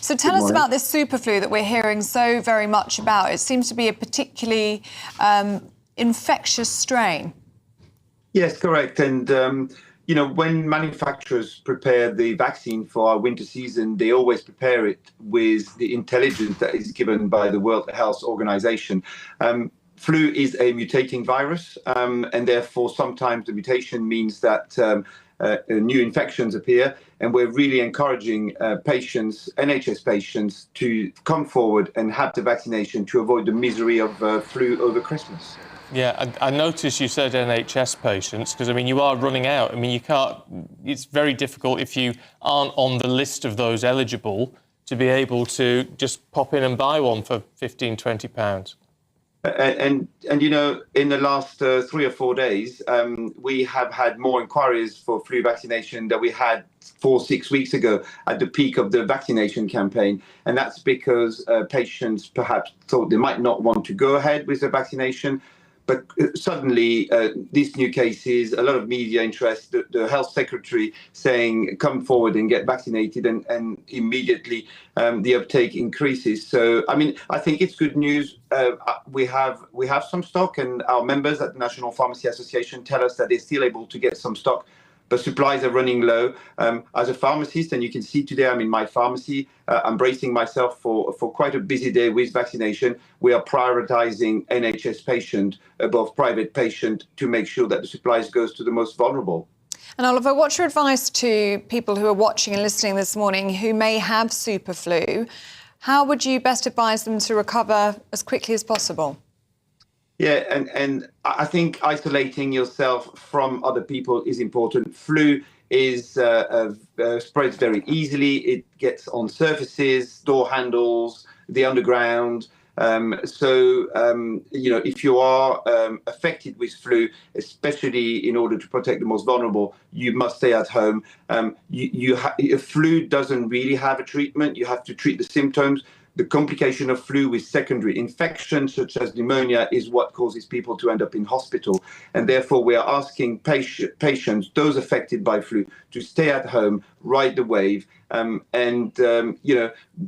So tell us about this super flu that we're hearing so very much about. It seems to be a particularly infectious strain. Yes, correct. And, when manufacturers prepare the vaccine for our winter season, they always prepare it with the intelligence that is given by the World Health Organization. Flu is a mutating virus, and therefore sometimes the mutation means that new infections appear, and we're really encouraging patients, NHS patients, to come forward and have the vaccination to avoid the misery of flu over Christmas. Yeah, I noticed you said NHS patients, because, I mean, you are running out. I mean, you can't... It's very difficult if you aren't on the list of those eligible to be able to just pop in and buy one for £15, £20. And in the last 3 or 4 days, we have had more inquiries for flu vaccination than we had 4 or 6 weeks ago at the peak of the vaccination campaign. And that's because patients perhaps thought they might not want to go ahead with the vaccination. But suddenly, these new cases, a lot of media interest, the health secretary saying, come forward and get vaccinated, and immediately the uptake increases. So, I mean, I think it's good news. We have some stock, and our members at the National Pharmacy Association tell us that they're still able to get some stock, but supplies are running low. As a pharmacist, and you can see today I'm in my pharmacy, I'm bracing myself for quite a busy day with vaccination. We are prioritizing NHS patient above private patient to make sure that the supplies goes to the most vulnerable. And Oliver, what's your advice to people who are watching and listening this morning who may have super flu? How would you best advise them to recover as quickly as possible? Yeah, and I think isolating yourself from other people is important. Flu is spreads very easily. It gets on surfaces, door handles, the underground. If you are affected with flu, especially in order to protect the most vulnerable, you must stay at home. Flu doesn't really have a treatment. You have to treat the symptoms. The complication of flu with secondary infections, such as pneumonia, is what causes people to end up in hospital. And therefore, we are asking patients, those affected by flu, to stay at home, ride the wave.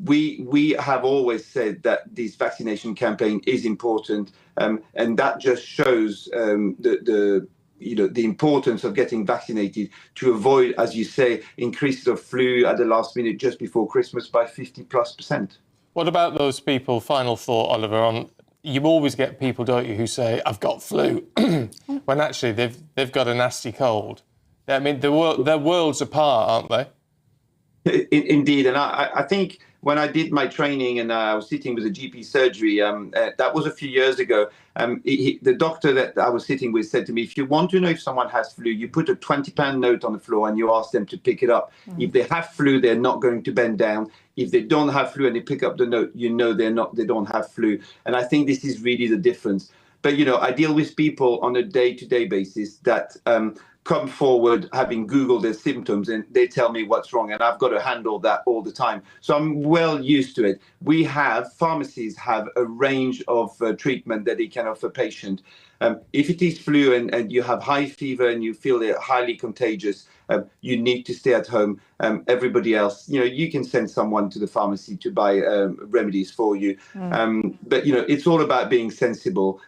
We have always said that this vaccination campaign is important. And that just shows the importance of getting vaccinated to avoid, as you say, increases of flu at the last minute just before Christmas by 50+%. What about those people, final thought, Oliver, you always get people, don't you, who say, I've got flu, when actually they've got a nasty cold. I mean, they're worlds apart, aren't they? Indeed, and I think when I did my training and I was sitting with a GP surgery, that was a few years ago, the doctor that I was sitting with said to me, if you want to know if someone has flu, you put a £20 note on the floor and you ask them to pick it up. If they have flu, they're not going to bend down. If they don't have flu and they pick up the note, they don't have flu. And I think this is really the difference. But, I deal with people on a day-to-day basis that come forward having Googled their symptoms and they tell me what's wrong, and I've got to handle that all the time. So I'm well used to it. Pharmacies have a range of treatment that they can offer patient. If it is flu and you have high fever and you feel they're highly contagious, you need to stay at home. Everybody else, you can send someone to the pharmacy to buy remedies for you. But, it's all about being sensible.